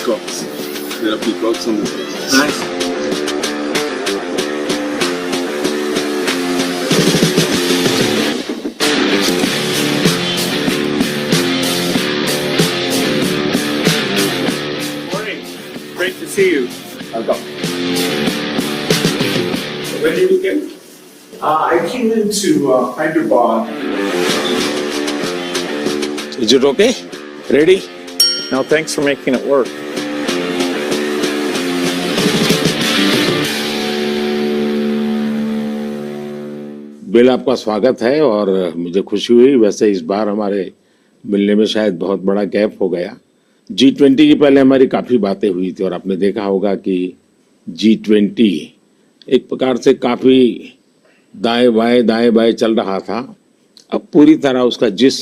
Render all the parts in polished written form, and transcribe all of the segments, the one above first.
peacocks. There are peacocks on the stage. Nice. Morning. Great to see you. Welcome. When did you get? I came into Hyderabad. Is it okay? Ready? No, thanks for making it work. Bill, आपका स्वागत है और मुझे खुशी हुई। वैसे इस बार हमारे मिलने में शायद बहुत बड़ा गैप हो गया। G20 की पहले हमारी काफ़ी बातें हुई थी और आपने देखा होगा कि G20 एक प्रकार से काफ़ी दाएं बाएं चल रहा था। अब पूरी तरह उसका जिस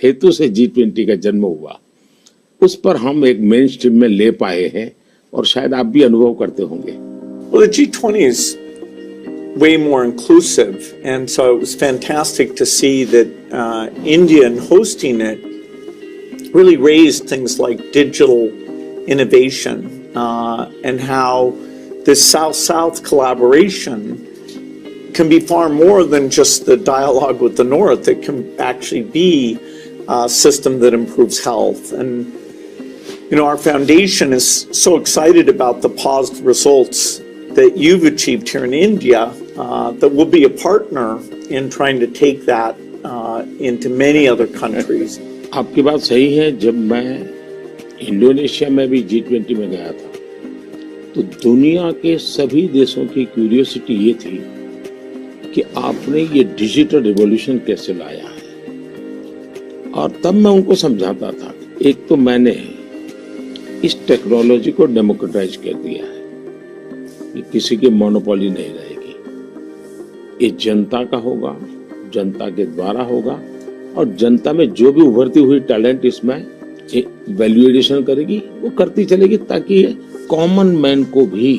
हेतु से G20 का जन्म हुआ उस पर हम एक मेन स्ट्रीम में ले पाए हैं और शायद आप भी अनुभव करते होंगे। Well, the G20 is way more inclusive, and so it was fantastic to see that India, in hosting it, really raised things like digital innovation and how this South-South collaboration can be far more than just the dialogue with the North. It can actually be a system that improves health. And, you know, our foundation is so excited about the positive results that you've achieved here in India that we'll be a partner in trying to take that into many other countries. आपकी बात सही है। जब मैं Indonesia में भी G20 में गया था तो दुनिया के सभी देशों की क्यूरियोसिटी ये थी कि आपने ये डिजिटल रिवॉल्यूशन कैसे लाया है। और तब मैं उनको समझाता था, एक तो मैंने इस टेक्नोलॉजी को डेमोक्रेटाइज कर दिया है, ये किसी की मोनोपोली नहीं रहेगी, ये जनता का होगा, जनता के द्वारा होगा और जनता में जो भी उभरती हुई टैलेंट इसमें वैल्यू एडिशन करेगी वो करती चलेगी, ताकि कॉमन मैन को भी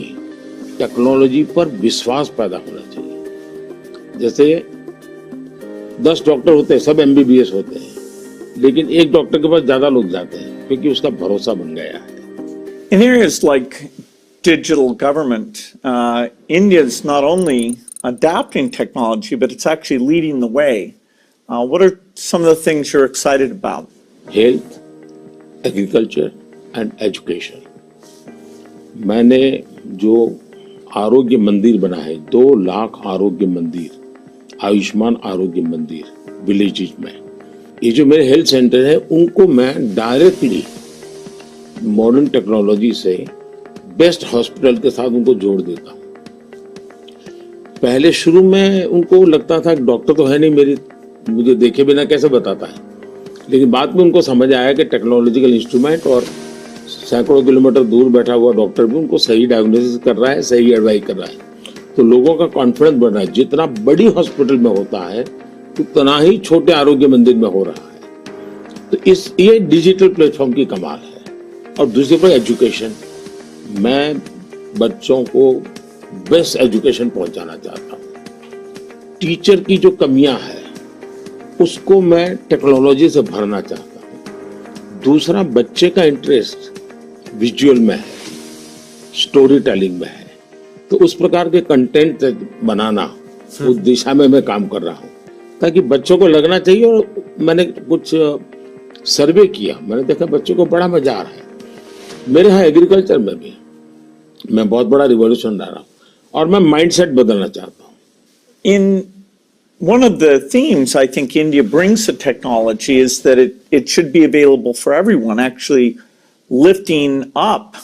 टेक्नोलॉजी पर विश्वास पैदा होना चाहिए। जैसे 10 डॉक्टर होते हैं, सब MBBS होते हैं, लेकिन एक डॉक्टर के पास ज्यादा लोग जाते हैं क्योंकि उसका भरोसा बन गया है। In areas like digital government, India is not only adapting technology, but it's actually leading the way. What are some of the things you're excited about? Health, agriculture and education. मैंने जो आरोग्य मंदिर बना है, 2 लाख आरोग्य मंदिर, आयुष्मान आरोग्य मंदिर विलेजेस में, ये जो मेरे हेल्थ सेंटर है उनको मैं डायरेक्टली मॉडर्न टेक्नोलॉजी से बेस्ट हॉस्पिटल के साथ उनको जोड़ देता हूँ। पहले शुरू में उनको लगता था कि डॉक्टर तो है नहीं, मुझे देखे बिना कैसे बताता है, लेकिन बाद में उनको समझ आया कि टेक्नोलॉजिकल इंस्ट्रूमेंट और सैकड़ों किलोमीटर दूर बैठा हुआ डॉक्टर भी उनको सही डायग्नोसिस कर रहा है, सही एडवाइस कर रहा है। तो लोगों का कॉन्फिडेंस बढ़ रहा है। जितना बड़ी हॉस्पिटल में होता है उतना ही छोटे आरोग्य मंदिर में हो रहा है। तो ये डिजिटल प्लेटफॉर्म की कमाल है। और दूसरे पर एजुकेशन, मैं बच्चों को बेस्ट एजुकेशन पहुंचाना चाहता हूँ। टीचर की जो कमियां हैं उसको मैं टेक्नोलॉजी से भरना चाहता हूँ। दूसरा, बच्चे का इंटरेस्ट विजुअल में है, स्टोरी टेलिंग में है, तो उस प्रकार के कंटेंट बनाना, उस दिशा में मैं काम कर रहा हूँ ताकि बच्चों को लगना चाहिए। और मैंने कुछ सर्वे किया, मैंने देखा बच्चों को बड़ा मजा आ रहा है। मेरे यहाँ एग्रीकल्चर में भी मैं बहुत बड़ा रिवॉल्यूशन ला रहा हूँ और मैं माइंडसेट बदलना चाहता हूँ। In one of the themes I think India brings to technology is that it should be available for everyone, actually lifting up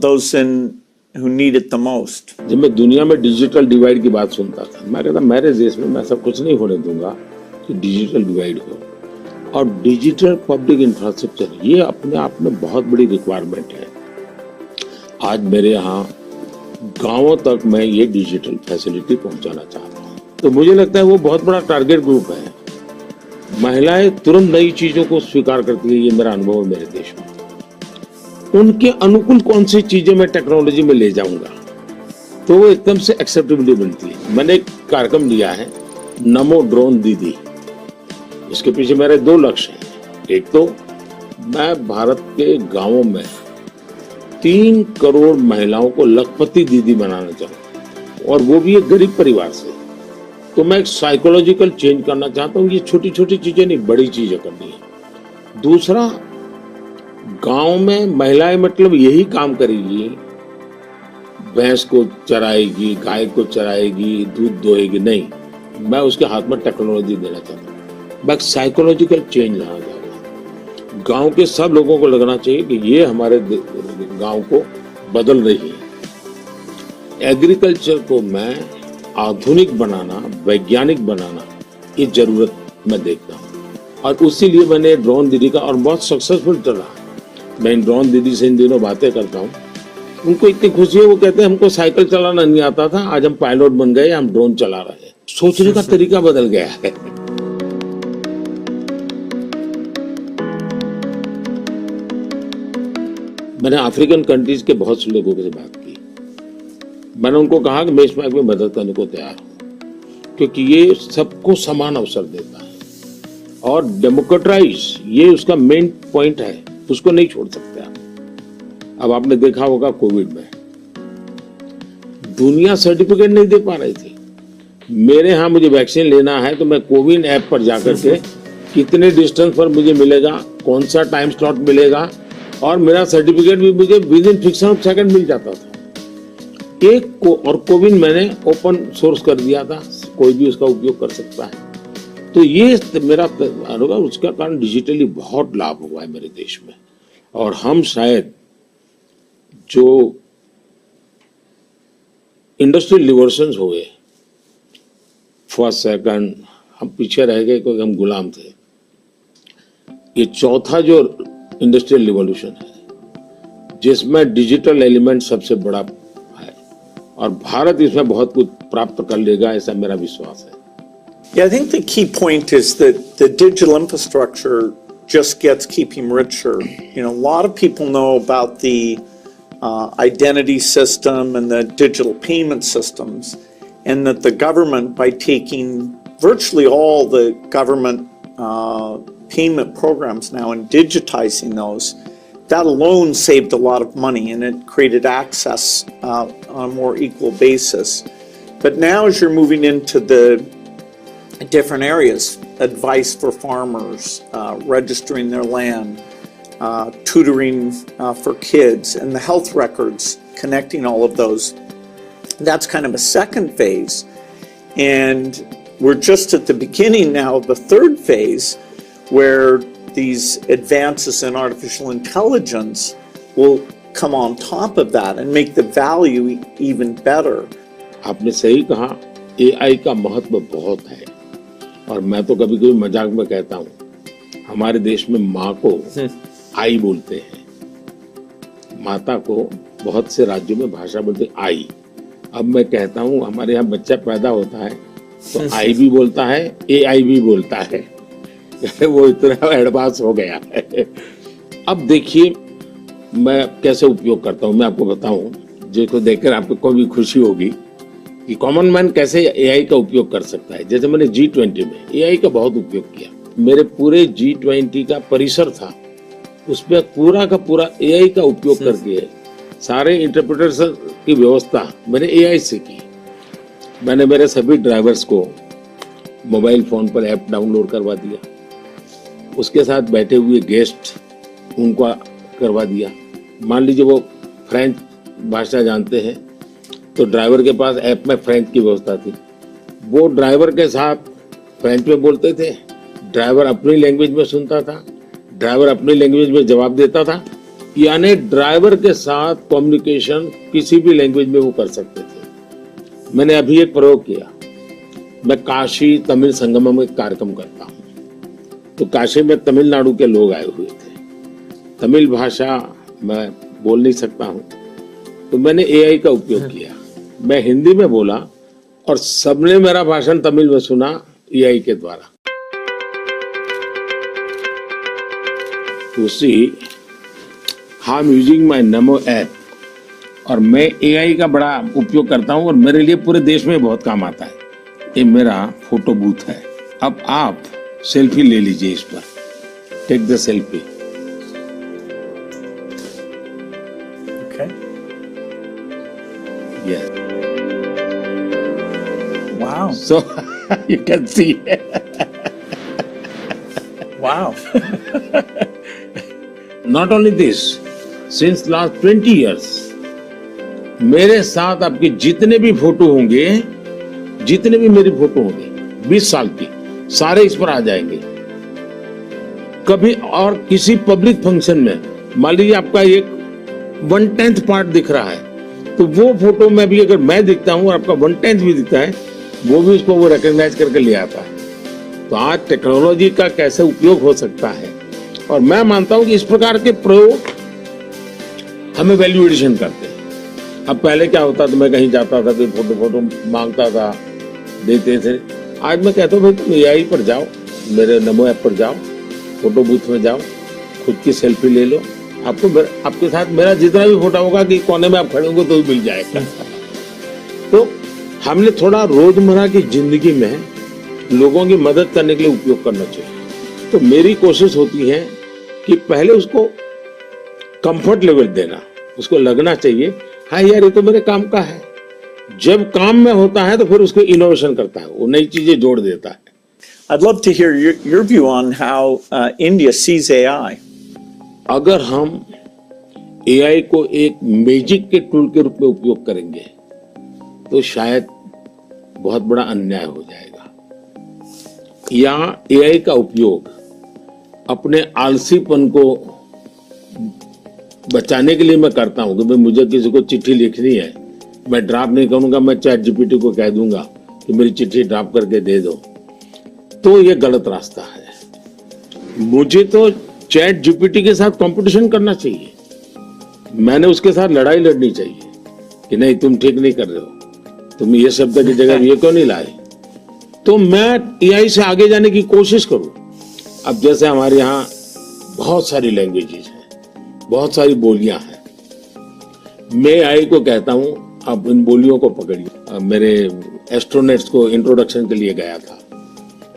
those who need it the most. जब मैं दुनिया में डिजिटल डिवाइड की बात सुनता था, मैं कहता मेरे देश में मैं ऐसा कुछ नहीं होने दूंगा कि डिजिटल डिवाइड हो। और डिजिटल पब्लिक इंफ्रास्ट्रक्चर ये अपने आप में बहुत बड़ी रिक्वायरमेंट है। आज मेरे यहाँ गांवों तक मैं ये डिजिटल फैसिलिटी पहुंचाना चाहता हूँ। तो मुझे लगता है वो बहुत बड़ा टारगेट ग्रुप है। महिलाएं तुरंत नई चीजों को स्वीकार करती है, ये मेरा अनुभव है मेरे देश में। उनके अनुकूल कौन सी चीजें मैं टेक्नोलॉजी में ले जाऊंगा तो वो एकदम से एक्सेप्टेबिलिटी बनती है। मैंने एक कार्यक्रम लिया है, नमो ड्रोन दीदी। इसके पीछे मेरे 2 लक्ष्य हैं। एक तो मैं भारत के गांवों में 3 करोड़ महिलाओं को लखपति दीदी बनाना चाहूँ, और वो भी एक गरीब परिवार से। तो मैं एक साइकोलॉजिकल चेंज करना चाहता हूँ। ये छोटी छोटी चीजें नहीं, बड़ी चीजें करनी है। दूसरा, गांव में महिलाएं मतलब यही काम करेगी, भैंस को चराएगी, गाय को चराएगी, दूध दोएगी, नहीं। मैं उसके हाथ में टेक्नोलॉजी देना चाहता हूँ। मैं साइकोलॉजिकल चेंज लाना चाहता हूँ। गांव के सब लोगों को लगना चाहिए कि ये हमारे गांव को बदल रही है। एग्रीकल्चर को मैं आधुनिक बनाना, वैज्ञानिक बनाना, ये जरूरत मैं देखता हूँ। और उसी लिए मैंने ड्रोन दीदी का, और बहुत सक्सेसफुल चला। मैं ड्रोन दीदी से इन दिनों बातें करता हूँ, उनको इतनी खुशी है, वो कहते हैं हमको साइकिल चलाना नहीं आता था, आज हम पायलट बन गए, हम ड्रोन चला रहे हैं। सोचने का तरीका बदल गया है। मैंने अफ्रीकन कंट्रीज के बहुत से लोगों से बात की। मैंने उनको कहा कि मैं इसमें आपकी मदद करने को तैयार हूं, क्योंकि ये सबको समान अवसर देता है और डेमोक्रेटाइज, ये उसका मेन पॉइंट है, उसको नहीं छोड़ सकते आप। अब आपने देखा होगा कोविड में दुनिया सर्टिफिकेट नहीं दे पा रही थी। मेरे यहाँ मुझे वैक्सीन लेना है तो मैं कोविन ऐप पर जाकर के कितने डिस्टेंस पर मुझे मिलेगा, कौन सा टाइम स्लॉट मिलेगा, और मेरा सर्टिफिकेट भी मुझे within fraction of second मिल जाता था। और कोविन मैंने ओपन सोर्स कर दिया था, कोई भी उसका उपयोग कर सकता है। तो ये मेरा होगा, उसका कारण डिजिटली बहुत लाभ हुआ है मेरे देश में। और हम शायद जो इंडस्ट्रियल रिवॉल्यूशंस हुए, फर्स्ट सेकंड, हम पीछे रह गए क्योंकि हम गुलाम थे। ये चौथा जो इंडस्ट्रियल रिवॉल्यूशन है, जिसमें डिजिटल एलिमेंट सबसे बड़ा है, और भारत इसमें बहुत कुछ प्राप्त कर लेगा, ऐसा मेरा विश्वास है। Yeah, I think the key point is that the digital infrastructure just keeps richer. You know, a lot of people know about the identity system and the digital payment systems, and that the government, by taking virtually all the government payment programs now and digitizing those, that alone saved a lot of money, and it created access on a more equal basis. But now as you're moving into the different areas, advice for farmers, registering their land, tutoring for kids, and the health records, connecting all of those, that's kind of a second phase. And we're just at the beginning now of the third phase, where these advances in artificial intelligence will come on top of that and make the value even better. आपने सही कहा, AI का महत्व बहुत है। और मैं तो कभी कभी मजाक में कहता हूँ, हमारे देश में माँ को आई बोलते हैं, माता को बहुत से राज्यों में भाषा बोलते हैं आई। अब मैं कहता हूँ हमारे यहाँ बच्चा पैदा होता है तो आई भी बोलता है, AI भी बोलता है। वो इतना एडवांस हो गया है। अब देखिए मैं कैसे उपयोग करता हूँ, मैं आपको बताऊं, जिसको देखकर आपको भी खुशी होगी कि कॉमन मैन कैसे AI का उपयोग कर सकता है। जैसे मैंने G20 में AI का बहुत उपयोग किया। मेरे पूरे G20 का परिसर था, उसमें पूरा का पूरा AI का उपयोग करके सारे इंटरप्रिटेशन की व्यवस्था मैंने AI से की। मैंने मेरे सभी ड्राइवर्स को मोबाइल फोन पर ऐप डाउनलोड करवा दिया, उसके साथ बैठे हुए गेस्ट उनको करवा दिया। मान लीजिए वो फ्रेंच भाषा जानते हैं तो ड्राइवर के पास ऐप में फ्रेंच की व्यवस्था थी, वो ड्राइवर के साथ फ्रेंच में बोलते थे, ड्राइवर अपनी लैंग्वेज में सुनता था, ड्राइवर अपनी लैंग्वेज में जवाब देता था। यानी ड्राइवर के साथ कम्युनिकेशन किसी भी लैंग्वेज में वो कर सकते थे। मैंने अभी एक प्रयोग किया, मैं काशी तमिल संगम में कार्यक्रम करता हूँ, तो काशी में तमिलनाडु के लोग आए हुए थे, तमिल भाषा मैं बोल नहीं सकता हूँ, तो मैंने AI का उपयोग किया। मैं हिंदी में बोला और सबने मेरा भाषण तमिल में सुना AI के द्वारा। उसी I am using my NaMo app, और मैं AI का बड़ा उपयोग करता हूँ और मेरे लिए पूरे देश में बहुत काम आता है। ये मेरा फोटो बूथ है। अब आप सेल्फी ले लीजिए इस पर, take the selfie. Yes. Wow. So you can see. Wow. Not only this, since last 20 years, मेरे साथ आपके जितने भी फोटो होंगे, जितने भी मेरी फोटो होंगे 20 साल की, सारे इस पर आ जाएंगे। कभी और किसी पब्लिक फंक्शन में मान लीजिए आपका एक 1/10 पार्ट दिख रहा है, तो वो फोटो में भी अगर मैं दिखता हूँ और आपका 1/10 भी दिखता है, वो भी उसको वो रिकॉग्नाइज करके ले आता है। तो आज टेक्नोलॉजी का कैसे उपयोग हो सकता है, और मैं मानता हूं कि इस प्रकार के प्रयोग हमें वैल्यू एडिशन करते हैं। अब पहले क्या होता था, मैं कहीं जाता था, कोई फोटो मांगता था, देते थे। आज मैं कहता हूं भाई तुम AI पर जाओ, मेरे नमो ऐप पर जाओ, फोटो बूथ में जाओ, खुद की सेल्फी ले लो, आपको आपके साथ मेरा जितना भी फोटो होगा कि कोने में आप खड़े होंगे तो मिल जाएगा। तो हमने थोड़ा रोजमर्रा की जिंदगी में लोगों की मदद करने के लिए उपयोग करना चाहिए। तो मेरी कोशिश होती है कि पहले उसको कंफर्ट लेवल देना, उसको लगना चाहिए हाँ यार ये तो मेरे काम का है। जब काम में होता है तो फिर उसको इनोवेशन करता है, वो नई चीजें जोड़ देता है। I'd love to hear your view on how India sees AI. अगर हम AI को एक मैजिक के टूल के रूप में उपयोग करेंगे तो शायद बहुत बड़ा अन्याय हो जाएगा। या AI का उपयोग अपने आलसीपन को बचाने के लिए मैं करता हूं कि भाई मुझे किसी को चिट्ठी लिखनी है, मैं ड्राफ्ट नहीं करूंगा, मैं चैट GPT को कह दूंगा कि मेरी चिट्ठी ड्राफ्ट करके दे दो, तो ये गलत रास्ता है। मुझे तो चैट GPT के साथ कंपटीशन करना चाहिए, मैंने उसके साथ लड़ाई लड़नी चाहिए कि नहीं तुम ठीक नहीं कर रहे हो, तुम ये शब्द की जगह ये क्यों नहीं लाए। तो मैं AI से आगे जाने की कोशिश करूं। अब जैसे हमारे यहाँ बहुत सारी लैंग्वेजेस हैं, बहुत सारी बोलियां हैं, मैं AI को कहता हूं आप इन बोलियों को पकड़िए। मेरे एस्ट्रोनॉट्स को इंट्रोडक्शन के लिए गया था,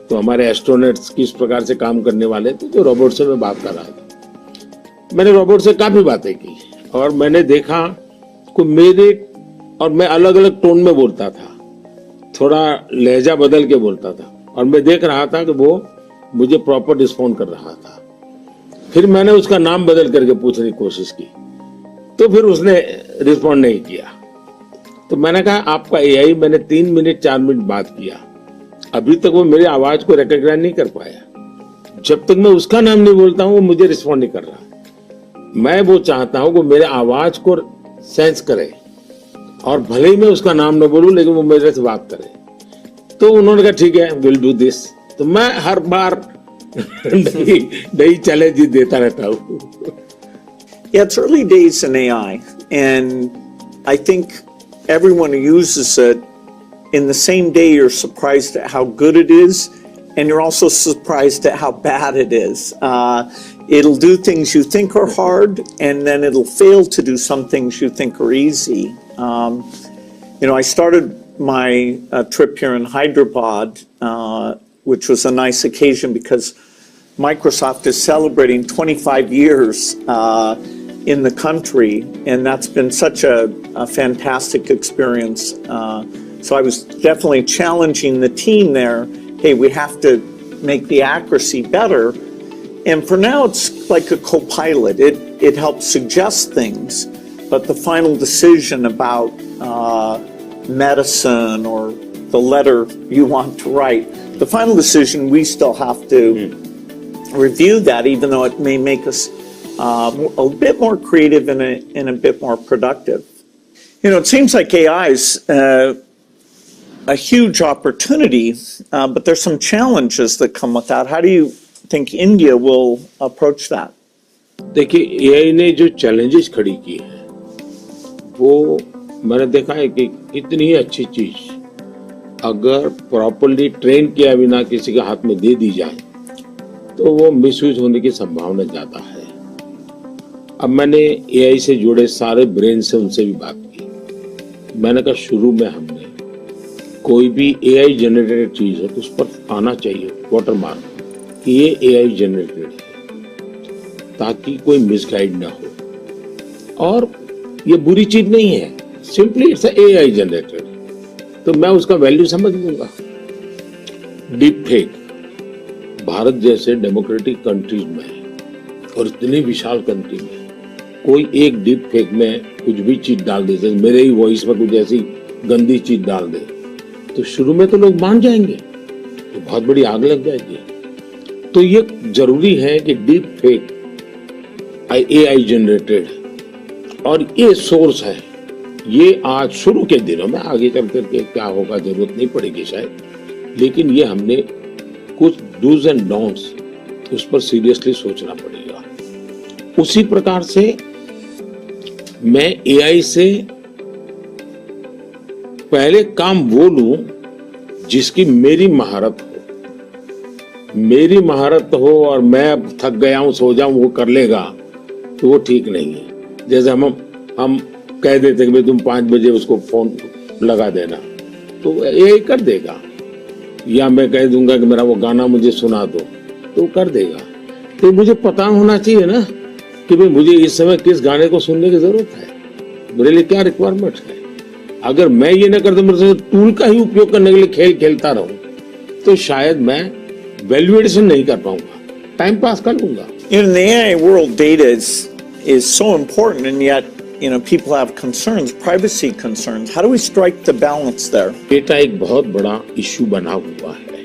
तो हमारे एस्ट्रोनॉट्स किस प्रकार से काम करने वाले थे, तो रोबोट से मैं बात कर रहा था। मैंने रोबोट से काफी बातें की और मैंने देखा कि मैं अलग अलग टोन में बोलता था, थोड़ा लहजा बदल के बोलता था, और मैं देख रहा था कि वो मुझे प्रॉपर रिस्पॉन्ड कर रहा था। फिर मैंने उसका नाम बदल करके पूछने की कोशिश की, तो फिर उसने रिस्पॉन्ड नहीं किया। तो मैंने कहा आपका AI, मैंने 3 मिनट 4 मिनट बात किया, अभी तक वो मेरी आवाज को रिकॉग्नाइज नहीं कर पाया। जब तक मैं उसका नाम नहीं बोलता हूं वो मुझे रिस्पॉन्ड नहीं कर रहा। मैं वो चाहता हूं कि मेरे आवाज को सेंस करे, और भले ही मैं उसका नाम न बोलूं लेकिन वो मेरे से बात करे। तो उन्होंने कहा ठीक है, विल डू दिस। तो मैं हर बार नई चैलेंज देता रहता हूं। Yeah, it's early days in AI, and I think everyone who uses it, in the same day you're surprised at how good it is, and you're also surprised at how bad it is. It'll do things you think are hard, and then it'll fail to do some things you think are easy. I started my trip here in Hyderabad, which was a nice occasion because Microsoft is celebrating 25 years in the country, and that's been such a fantastic experience. So I was definitely challenging the team there. Hey, we have to make the accuracy better. And for now, it's like a co-pilot. It helps suggest things, but the final decision about medicine or the letter you want to write, the final decision, we still have to review that, even though it may make us a bit more creative and a bit more productive. It seems like AI is a huge opportunity, but there's some challenges that come with that. How do you think India will approach that? देखिए AI ने जो challenges खड़ी की है वो मैंने देखा है कि इतनी ही अच्छी चीज अगर प्रॉपर्ली ट्रेन किया बिना किसी के हाथ में दे दी जाए तो वो मिसयूज होने की संभावना ज्यादा है। अब मैंने AI से जुड़े सारे ब्रेन से उनसे भी बात की। मैंने कहा शुरू में हमने कोई भी AI जनरेटेड चीज है तो उस पर आना चाहिए वाटर मार्क कि ये AI जनरेटेड है, ताकि कोई मिसगाइड ना हो। और ये बुरी चीज नहीं है, सिंपली इट्स AI जनरेटेड, तो मैं उसका वैल्यू समझ लूंगा। डीप फेक भारत जैसे डेमोक्रेटिक कंट्रीज में और इतनी विशाल कंट्री में कोई एक डीप फेक में कुछ भी चीज डाल दे, जैसे मेरे ही वॉइस में कुछ ऐसी गंदी चीज डाल दे, तो शुरू में तो लोग मान जाएंगे, तो बहुत बड़ी आग लग जाएगी। तो ये जरूरी है कि डीप फेक AI जनरेटेड और ये सोर्स है, ये आज शुरू के दिनों में, आगे चल करके क्या होगा जरूरत नहीं पड़ेगी शायद, लेकिन ये हमने कुछ डूज एंड डोंट्स उस पर सीरियसली सोचना पड़ेगा। उसी प्रकार से मैं AI से पहले काम वो लूं जिसकी मेरी महारत हो और मैं थक गया हूं सो जाऊं वो कर लेगा, तो वो ठीक नहीं है। जैसे हम कह देते कि भाई तुम 5 बजे उसको फोन लगा देना, तो AI कर देगा, या मैं कह दूंगा कि मेरा वो गाना मुझे सुना दो, तो कर देगा। तो मुझे पता होना चाहिए ना कि भाई मुझे इस समय किस गाने को सुनने की जरूरत है, मेरे लिए क्या रिक्वायरमेंट है। अगर मैं ये ना करता, मेरे टूल का ही उपयोग करने के लिए खेल खेलता रहूं, तो शायद मैं वैल्यूएशन नहीं कर पाऊंगा, टाइम पास कर लूंगा। In the AI world, data is so important, and yet, people have concerns, privacy concerns. How do we strike the balance there? Data एक बहुत बड़ा इश्यू बना हुआ है,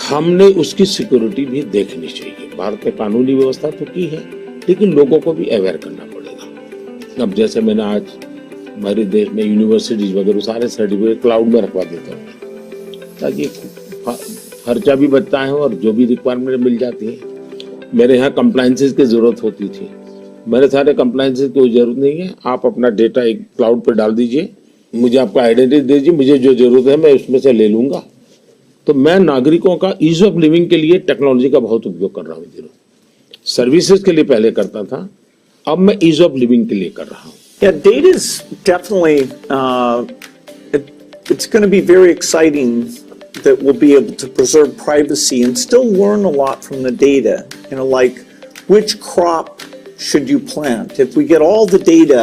हमने उसकी सिक्योरिटी भी देखनी चाहिए। भारत में कानूनी व्यवस्था तो की है, लेकिन लोगों को भी अवेयर करना पड़ेगा। अब जैसे मैंने आज हमारे देश में यूनिवर्सिटीज वगैरह सारे सर्टिफिकेट क्लाउड में रखवा देता हूँ, ताकि खर्चा भी बचता है और जो भी रिक्वायरमेंट मिल जाती है। मेरे यहाँ कंप्लायंसेस की जरूरत होती थी, मेरे सारे कंप्लायंसेस की कोई जरूरत नहीं है, आप अपना डेटा एक क्लाउड पर डाल दीजिए, मुझे आपका आइडेंटिटी दीजिए, मुझे जो जरूरत है मैं उसमें से ले लूंगा। तो मैं नागरिकों का ईज ऑफ लिविंग के लिए टेक्नोलॉजी का बहुत उपयोग कर रहा हूँ। सर्विसेज के लिए पहले करता था, अब मैं ईज ऑफ लिविंग के लिए कर रहा हूँ। Yeah, data is definitely, it's going to be very exciting that we'll be able to preserve privacy and still learn a lot from the data. Like which crop should you plant? If we get all the data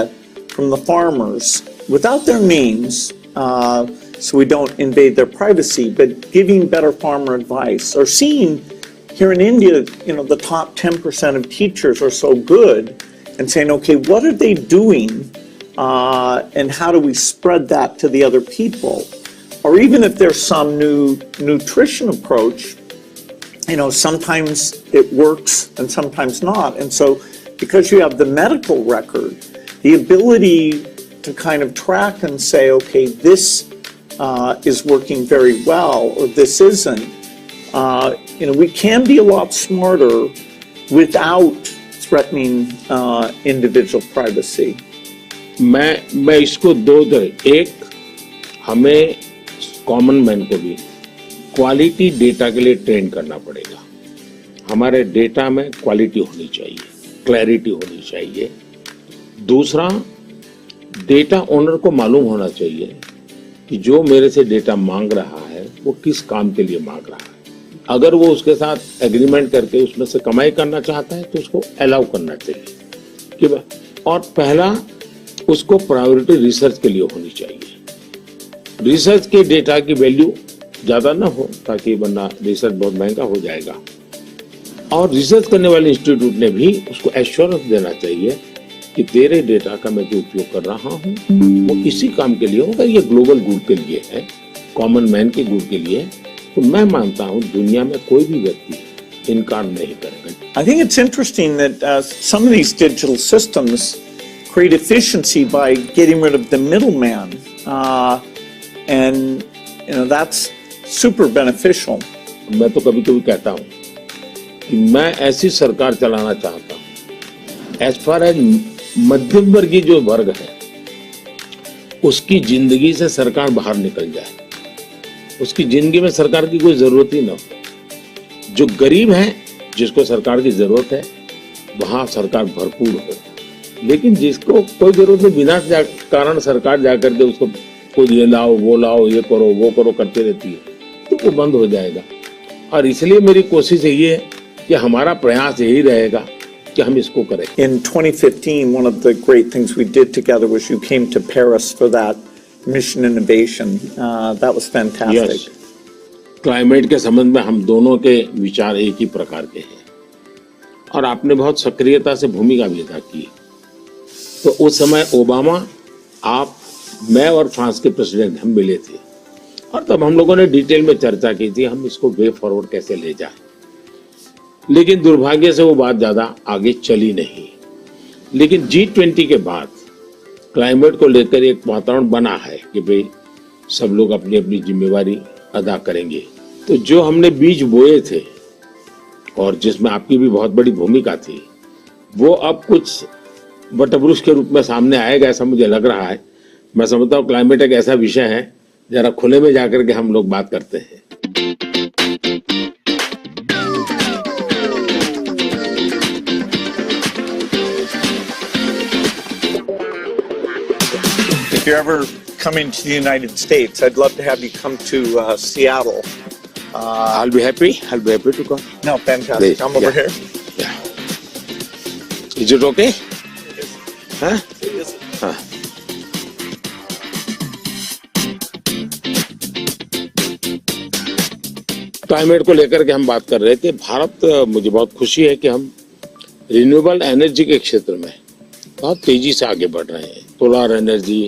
from the farmers without their names, so we don't invade their privacy, but giving better farmer advice, or seeing here in India, the top 10% of teachers are so good, and saying, okay, what are they doing, and how do we spread that to the other people? Or even if there's some new nutrition approach, sometimes it works and sometimes not. And so because you have the medical record, the ability to kind of track and say, okay, this is working very well, or this isn't, we can be a lot smarter without threatening individual privacy. मैं इसको दो तरह, एक हमें common man को भी quality data के लिए ट्रेन करना पड़ेगा। हमारे डेटा में क्वालिटी होनी चाहिए, क्लैरिटी होनी चाहिए। दूसरा, डेटा ओनर को मालूम होना चाहिए कि जो मेरे से डेटा मांग रहा है वो किस काम के लिए मांग रहा है। अगर वो उसके साथ एग्रीमेंट करके उसमें से कमाई करना चाहता है तो उसको अलाउ करना चाहिए कि और पहला, उसको प्रायोरिटी रिसर्च के लिए होनी चाहिए। रिसर्च के डेटा की वैल्यू ज्यादा ना हो, ताकि वरना रिसर्च बहुत महंगा हो जाएगा। और रिसर्च करने वाले इंस्टीट्यूट ने भी उसको एश्योरेंस देना चाहिए कि तेरे डेटा का मैं जो उपयोग कर रहा हूँ वो इसी काम के लिए होगा, ये ग्लोबल गुड के लिए है, कॉमन मैन के गुड के लिए। तो मैं मानता हूँ दुनिया में कोई भी व्यक्ति इनकार नहीं करेगा। I think it's interesting that some of these digital systems create efficiency by getting rid of the middleman, and that's super beneficial. मैं तो कभी कभी कहता हूँ कि मैं ऐसी सरकार चलाना चाहता हूँ, एज फार एज मध्यम वर्गीय जो वर्ग है उसकी जिंदगी से सरकार बाहर निकल जाए, उसकी जिंदगी में सरकार की कोई जरूरत ही ना हो। जो गरीब है जिसको सरकार की जरूरत है वहां सरकार भरपूर हो, लेकिन जिसको कोई जरूरत नहीं, बिना कारण सरकार जाकर के उसको कुछ ये लाओ वो लाओ, ये करो वो करो करती रहती है, तो वो बंद हो जाएगा। और इसलिए मेरी कोशिश यही है कि हमारा प्रयास यही रहेगा कि हम इसको करें। In 2015, one of the great things we did together was you came to Paris for that mission innovation. That was fantastic. Yes. Climate के संबंध में हम दोनों के विचार एक ही प्रकार के हैं और आपने बहुत सक्रियता से भूमिका भी अदा की। तो उस समय ओबामा, आप, मैं और फ्रांस के प्रेसिडेंट हम मिले थे और तब हम लोगों ने डिटेल में चर्चा की थी हम इसको वे फॉरवर्ड कैसे ले जाएं। लेकिन दुर्भाग्य से वो बात ज्यादा आगे चली नहीं। लेकिन G20 के बाद क्लाइमेट को लेकर एक वातावरण बना है कि भाई सब लोग अपनी अपनी जिम्मेवारी अदा करेंगे। तो जो हमने बीज बोए थे और जिसमें आपकी भी बहुत बड़ी भूमिका थी, वो अब कुछ वटवृक्ष के रूप में सामने आएगा ऐसा मुझे लग रहा है। मैं समझता हूँ क्लाइमेट एक ऐसा विषय है, जरा खुले में जाकर के हम लोग बात करते हैं। If you're ever coming to the United States, I'd love to have you come to Seattle. I'll be happy to come. No, fantastic. Please, Come over here. Yeah. Is it okay? Huh? हाँ। Climate को लेकर के हम बात कर रहे थे। भारत, मुझे बहुत खुशी है कि हम रिन्यूएबल एनर्जी के क्षेत्र में बहुत तेजी से आगे बढ़ रहे हैं। सोलर एनर्जी,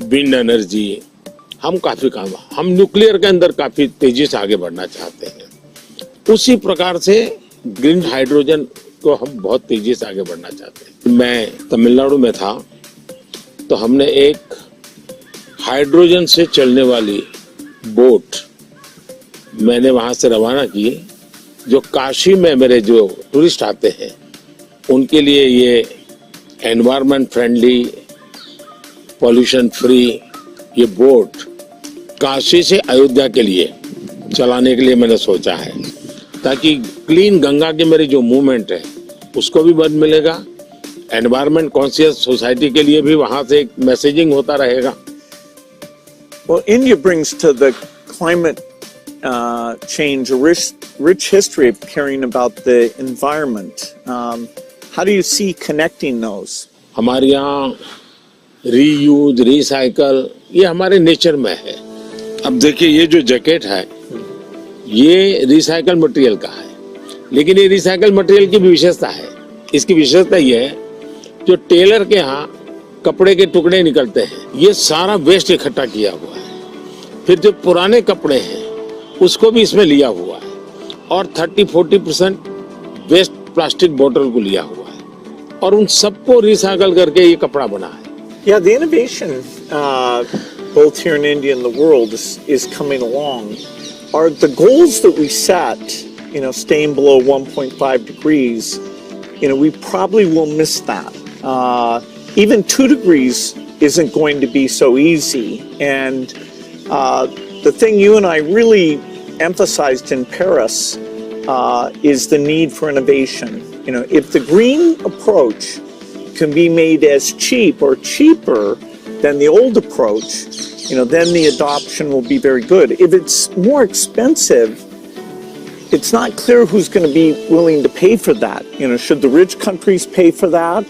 विंड एनर्जी, हम काफी काम, हम न्यूक्लियर के अंदर काफी तेजी से आगे बढ़ना चाहते हैं। उसी प्रकार से ग्रीन हाइड्रोजन को हम बहुत तेजी से आगे बढ़ना चाहते हैं। मैं तमिलनाडु में था तो हमने एक हाइड्रोजन से चलने वाली बोट मैंने वहां से रवाना की, जो काशी में मेरे जो टूरिस्ट आते हैं उनके लिए ये एनवायरमेंट फ्रेंडली, पॉल्यूशन फ्री ये बोट काशी से अयोध्या के लिए चलाने के लिए मैंने सोचा है, ताकि क्लीन गंगा की मेरी जो मूवमेंट है उसको भी बल मिलेगा, एनवायरमेंट कॉन्शियस सोसाइटी के लिए भी वहां से एक मैसेजिंग होता रहेगा। Well, India brings to the climate change a rich history of caring about the environment. How do you see connecting those? हमारे यहाँ रीयूज, रिसाइकल ये हमारे नेचर में है। अब देखिए ये जो जैकेट है ये रिसाइकल मटेरियल का है, लेकिन ये रिसाइकल मटेरियल की भी विशेषता है। इसकी विशेषता ये है, जो टेलर के यहाँ कपड़े के टुकड़े निकलते हैं ये सारा वेस्ट इकट्ठा किया हुआ है। फिर जो पुराने कपड़े हैं उसको भी इसमें लिया हुआ है और 30-40% वेस्ट प्लास्टिक बोतल को लिया हुआ है और उन सबको रिसाइकल करके ये कपड़ा बना है। Yeah, the innovation both here in India and the world is coming along. Are the goals that we set, staying below 1.5 degrees, we probably will miss that. Even 2 degrees isn't going to be so easy. And the thing you and I really emphasized in Paris is the need for innovation. If the green approach can be made as cheap or cheaper than the old approach, then the adoption will be very good. If it's more expensive, it's not clear who's going to be willing to pay for that. Should the rich countries pay for that?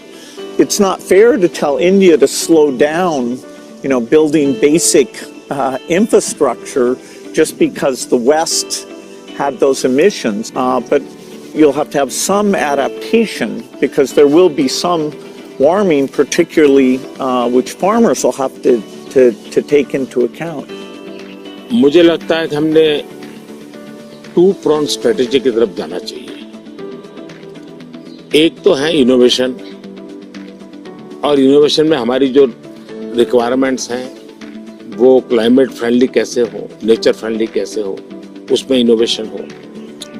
It's not fair to tell India to slow down, building basic infrastructure just because the West had those emissions. But you'll have to have some adaptation because there will be some warming, particularly which farmers will have to take into account. मुझे लगता है कि हमने 2-pronged strategy की तरफ जाना चाहिए। एक तो है इनोवेशन, और इनोवेशन में हमारी जो रिक्वायरमेंट्स हैं वो क्लाइमेट फ्रेंडली कैसे हो, नेचर फ्रेंडली कैसे हो, उसमें इनोवेशन हो।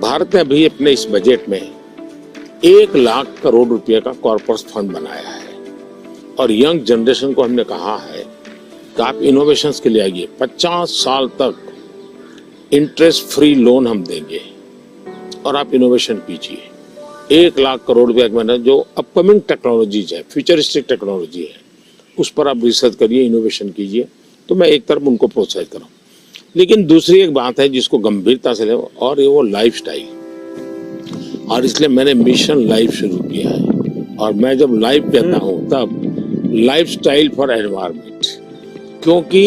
भारत ने अभी अपने इस बजट में 1 लाख करोड़ रुपए का कॉर्पस फंड बनाया है और यंग जनरेशन को हमने कहा है कि आप इनोवेशंस के लिए आइए। 50 साल तक इंटरेस्ट फ्री लोन हम देंगे और आप इनोवेशन कीजिए। 1 लाख करोड़ रुपए का जो अपकमिंग टेक्नोलॉजीज है, फ्यूचरिस्टिक टेक्नोलॉजी है, उस पर आप रिसर्च करिए, इनोवेशन कीजिए। तो मैं एक तरफ उनको प्रोत्साहित करूँ, लेकिन दूसरी एक बात है जिसको गंभीरता से ले, और ये वो लाइफस्टाइल। और इसलिए मैंने मिशन लाइफ शुरू किया है। और मैं जब लाइफ कहता हूँ तब लाइफस्टाइल फॉर एनवायरनमेंट, क्योंकि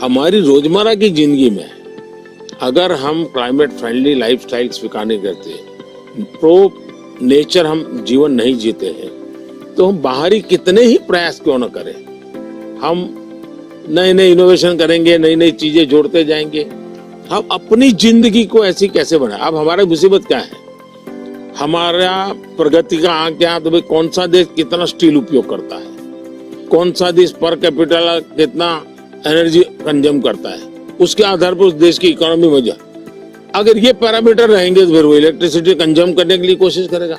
हमारी रोजमर्रा की जिंदगी में अगर हम क्लाइमेट फ्रेंडली लाइफस्टाइल स्वीकार नहीं करते, प्रो नेचर हम जीवन नहीं जीते हैं, तो हम बाहरी कितने ही प्रयास क्यों न करें, हम नए नए इनोवेशन करेंगे, नई नई चीजें जोड़ते जाएंगे, हम अपनी जिंदगी को ऐसी कैसे बनाए। अब हमारी मुसीबत क्या है, हमारा प्रगति का आंक क्या, तो भाई कौन सा देश कितना स्टील उपयोग करता है, कौन सा देश पर कैपिटल कितना एनर्जी कंज्यूम करता है, उसके आधार पर उस देश की इकोनॉमी में जा। अगर ये पैरामीटर रहेंगे तो फिर वो इलेक्ट्रिसिटी कंज्यूम करने के लिए कोशिश करेगा,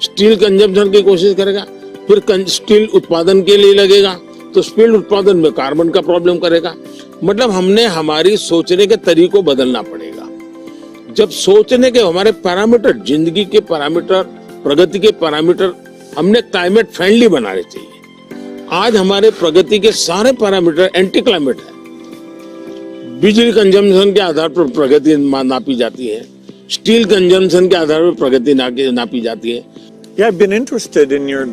स्टील कंजम्पशन की कोशिश करेगा, फिर स्टील उत्पादन के लिए लगेगा, तो स्टील उत्पादन में कार्बन का प्रॉब्लम करेगा। मतलब हमने हमारी सोचने के तरीको बदलना पड़ेगा। जब सोचने के हमारे पैरामीटर, जिंदगी के पैरामीटर, प्रगति के पैरामीटर हमने क्लाइमेट फ्रेंडली बनाने चाहिए। आज हमारे प्रगति के सारे पैरामीटर एंटी क्लाइमेट है। बिजली कंजम्पशन के आधार पर प्रगति नापी जाती है, स्टील कंजम्पशन के आधार पर प्रगति नापी जाती है। Yeah, I've been interested in your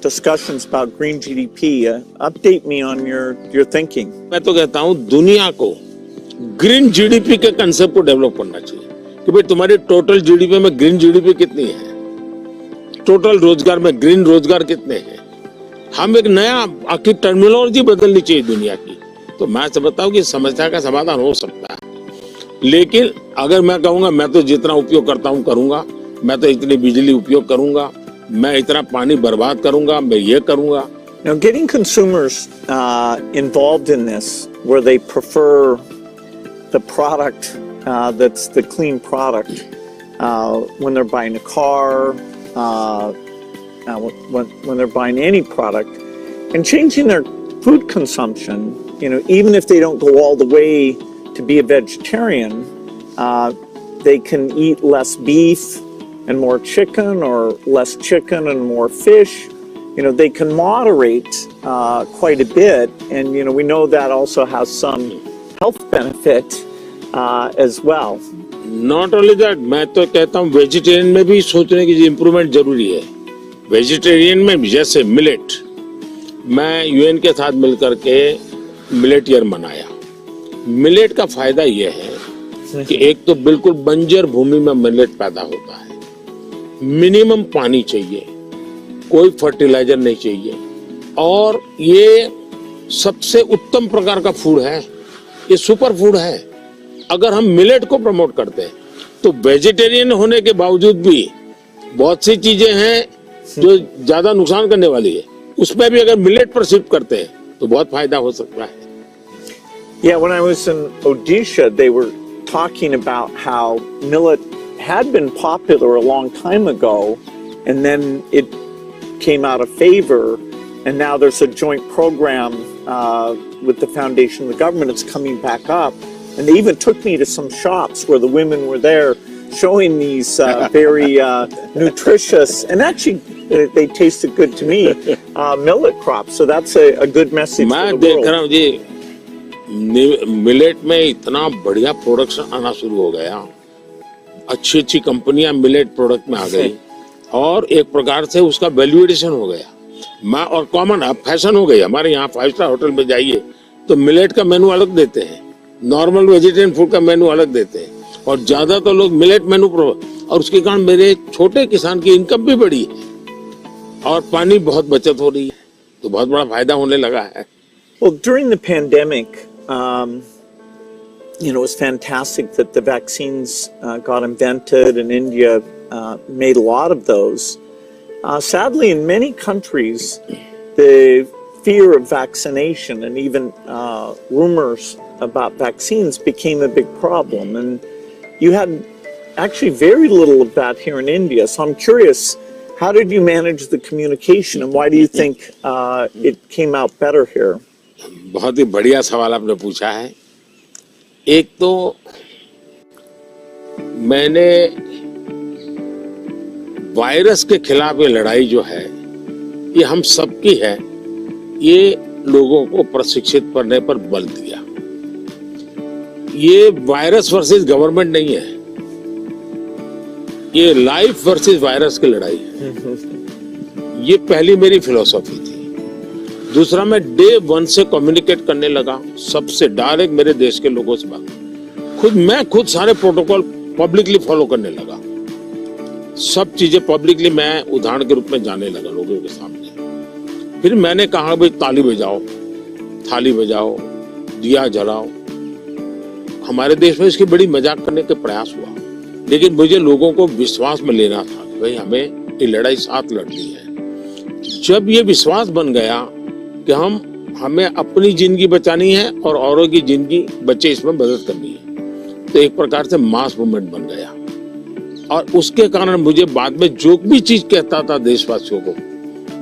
discussions about green GDP. Update me on your thinking. मैं तो कहता हूँ दुनिया को ग्रीन जीडीपी के कंसेप्ट को डेवलप करना चाहिए कि भाई तुम्हारी टोटल जीडीपी में ग्रीन जीडीपी कितनी है, टोटल रोजगार में ग्रीन रोजगार कितने हैं। हम एक नया आखिर टर्मिनोलॉजी बदलनी चाहिए दुनिया की। तो मैं समझता हूँ कि समस्या का समाधान हो सकता है, लेकिन अगर मैं कहूँगा मैं तो जितना उपयोग करता हूँ करूंगा, मैं तो इतनी बिजली उपयोग करूंगा, मैं इतना पानी बर्बाद करूंगा, मैं ये करूंगा। Now, getting consumers involved in this, where they prefer the product that's the clean product when they're buying a car, when they're buying any product, and changing their food consumption. Even if they don't go all the way to be a vegetarian, they can eat less beef and more chicken, or less chicken and more fish. They can moderate quite a bit, and we know that also has some health benefit as well. Not only that, मैं तो कहता हूँ vegetarian में भी सोचने की improvement जरूरी है। वेजिटेरियन में जैसे मिलेट, मैं यूएन के साथ मिलकर के मिलेट ईयर मनाया। मिलेट का फायदा यह है कि एक तो बिल्कुल बंजर भूमि में मिलेट पैदा होता है, मिनिमम पानी चाहिए, कोई फर्टिलाइजर नहीं चाहिए, और ये सबसे उत्तम प्रकार का फूड है, ये सुपर फूड है। अगर हम मिलेट को प्रमोट करते हैं तो वेजिटेरियन होने के बावजूद भी बहुत सी चीजें हैं जो ज्यादा नुकसान करने वाली है, उसमें भी अगर मिलेट पर शिफ्ट करते हैं तो बहुत फायदा हो सकता है। Yeah, when I was in Odisha, they were talking about how millet had been popular a long time ago, and then it came out of favor, and now there's a joint program with the foundation of the government. It's coming back up, and they even took me to some shops where the women were there showing these very nutritious, and actually they tasted good to me, millet crops. So that's a good message मैं for the देख world. रहा हूँ जी, millet में इतना बढ़िया production आना शुरू हो गया, अच्छी अच्छी कंपनियां मिलेट प्रोडक्ट में आ गई, और एक प्रकार से उसका वैल्यू एडिशन हो गया। और कॉमन अब फैशन हो गई। हमारे यहाँ 5 स्टार होटल में जाइए तो मिलेट का मेनू अलग देते हैं, नॉर्मल वेजिटेरियन फूड का मेनू अलग देते हैं, और ज्यादा तो लोग मिलेट मेनू और उसके कारण मेरे छोटे किसान की इनकम भी बढ़ी है और पानी बहुत बचत हो रही है, तो बहुत बड़ा फायदा होने लगा है। Well, during the pandemic, it was fantastic that the vaccines got invented, and India made a lot of those. Sadly, in many countries, the fear of vaccination and even rumors about vaccines became a big problem. And you had actually very little of that here in India. So I'm curious, how did you manage the communication, and why do you think it came out better here? बहुत ही बढ़िया सवाल आपने पूछा है। एक तो मैंने virus के खिलाफ ये लड़ाई जो है ये हम सबकी है, ये लोगों को प्रशिक्षित करने पर बल दिया। ये वायरस वर्सेस गवर्नमेंट नहीं है, ये लाइफ वर्सेस वायरस की लड़ाई है, ये पहली मेरी फिलॉसफी थी। दूसरा, मैं डे 1 से कम्युनिकेट करने लगा सबसे डायरेक्ट, मेरे देश के लोगों से बात। मैं खुद सारे प्रोटोकॉल पब्लिकली फॉलो करने लगा, सब चीजें पब्लिकली मैं उदाहरण के रूप में जाने लगा लोगों के सामने। फिर मैंने कहा भाई ताली बजाओ, थाली बजाओ, दिया जलाओ। हमारे देश में इसकी बड़ी मजाक करने के प्रयास हुआ, लेकिन मुझे लोगों को विश्वास में लेना था कि भाई हमें ये लड़ाई साथ लड़नी है। जब ये विश्वास बन गया कि हमें अपनी जिंदगी बचानी है और औरों की जिंदगी बचे, इसमें मदद करनी है, तो एक प्रकार से मास मूवमेंट बन गया। और उसके कारण मुझे बाद में जो भी चीज कहता था देशवासियों को,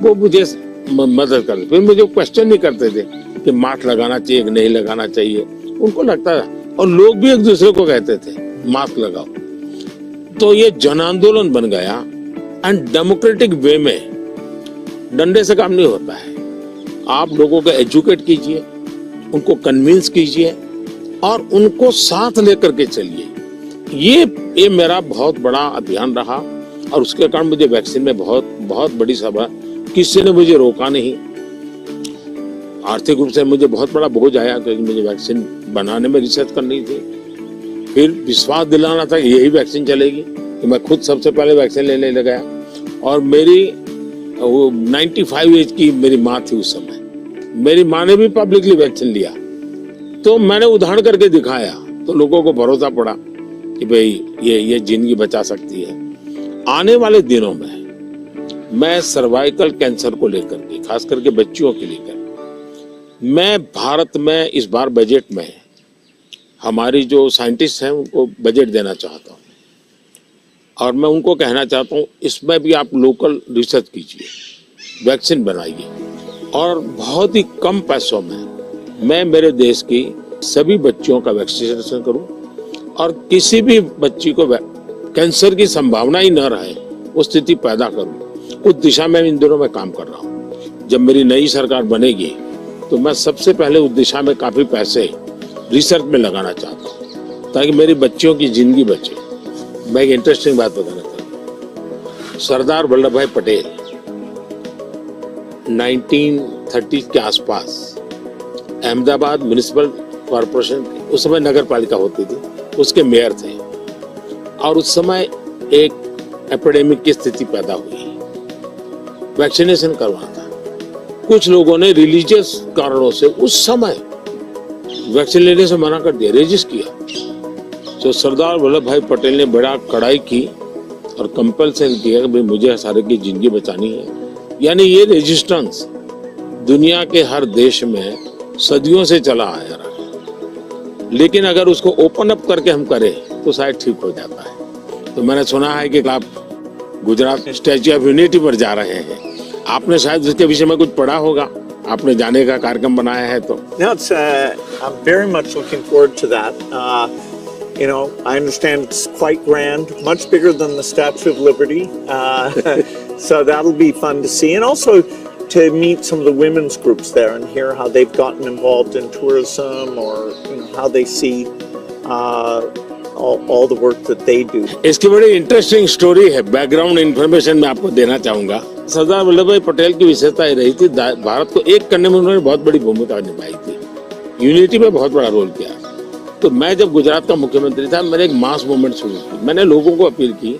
वो मुझे मदद करते। फिर मुझे क्वेश्चन नहीं करते थे कि मास्क लगाना चाहिए कि नहीं लगाना चाहिए, उनको लगता था। और लोग भी एक दूसरे को कहते थे मास्क लगाओ। तो ये जन आंदोलन बन गया। एंड डेमोक्रेटिक वे में डंडे से काम नहीं होता है। आप लोगों को एजुकेट कीजिए, उनको कन्विंस कीजिए और उनको साथ लेकर के चलिए। ये मेरा बहुत बड़ा अभियान रहा और उसके कारण मुझे वैक्सीन में बहुत बड़ी सभा, किसी ने मुझे रोका नहीं। आर्थिक रूप से मुझे बहुत बड़ा बोझ आया क्योंकि मुझे वैक्सीन बनाने में रिसर्च करनी थी। फिर विश्वास दिलाना था कि यही वैक्सीन चलेगी, तो मैं खुद सबसे पहले वैक्सीन लेने लगा। और मेरी 95 एज की मेरी माँ थी उस समय, मेरी माँ ने भी पब्लिकली वैक्सीन लिया। तो मैंने उदाहरण करके दिखाया, तो लोगों को भरोसा पड़ा कि भाई ये जिंदगी बचा सकती है। आने वाले दिनों में मैं सर्वाइकल कैंसर को लेकर के, खास करके बच्चियों के लेकर, मैं भारत में इस बार बजट में हमारी जो साइंटिस्ट हैं उनको बजट देना चाहता हूँ। और मैं उनको कहना चाहता हूँ इसमें भी आप लोकल रिसर्च कीजिए, वैक्सीन बनाइए और बहुत ही कम पैसों में मैं मेरे देश की सभी बच्चियों का वैक्सीनेशन करूं और किसी भी बच्ची को कैंसर की संभावना ही न रहे वो स्थिति पैदा करूं। उस दिशा में इन दिनों में काम कर रहा हूं। जब मेरी नई सरकार बनेगी तो मैं सबसे पहले उस दिशा में काफी पैसे रिसर्च में लगाना चाहता हूं ताकि मेरी बच्चियों की जिंदगी बचे। मैं एक इंटरेस्टिंग बात बताना चाहता हूँ। सरदार वल्लभ भाई पटेल 1930 के आसपास अहमदाबाद म्युनिसिपल कॉरपोरेशन, उस समय नगर पालिका होती थी, उसके मेयर थे। और उस समय एक एपिडेमिक की स्थिति पैदा हुई, वैक्सीनेशन करवाना था। कुछ लोगों ने रिलीजियस कारणों से उस समय वैक्सीन लेने से मना कर दिया, रेजिस्ट किया। तो सरदार वल्लभ भाई पटेल ने बड़ा कड़ाई की और कंपल्सन किया कि भाई मुझे सारे की जिंदगी बचानी है। यानी ये रेजिस्टेंस दुनिया के हर देश में सदियों से चला आया रहा, लेकिन अगर उसको ओपन अप करके हम करें तो शायद ठीक हो जाता है। तो मैंने सुना है कि आप गुजरात स्टैच्यू ऑफ यूनिटी पर जा रहे हैं, आपने शायद उसके विषय में कुछ पढ़ा होगा, आपने जाने का कार्यक्रम बनाया है। तो No, I'm very much looking forward to that. You know, I understand it's quite grand, much bigger than the Statue of Liberty. So that'll be fun to see. And also to meet some of the women's groups there and hear how they've gotten involved in tourism or how they see all the work that they do. इसकी बड़ी interesting story है, background information मैं आपको देना चाहूंगा। सरदार वल्लभ भाई पटेल की विशेषता ये रही थी, भारत को एक करने में उन्होंने बहुत बड़ी भूमिका निभाई थी, यूनिटी में बहुत बड़ा रोल किया। तो मैं जब गुजरात का मुख्यमंत्री था, मैंने एक मास मूवमेंट शुरू की। मैंने लोगों को अपील की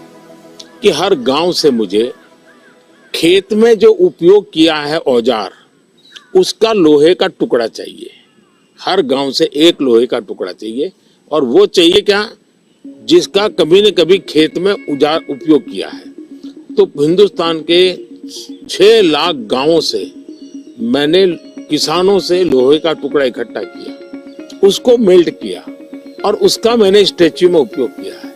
कि हर गांव से मुझे खेत में जो उपयोग किया है औजार, उसका लोहे का टुकड़ा चाहिए। हर गांव से एक लोहे का टुकड़ा चाहिए, और वो चाहिए क्या, जिसका कभी न कभी खेत में औजार उपयोग किया है। तो हिंदुस्तान के 6 लाख गांवों से मैंने किसानों से लोहे का टुकड़ा इकट्ठा किया, उसको मेल्ट किया और उसका मैंने स्टैच्यू में उपयोग किया है।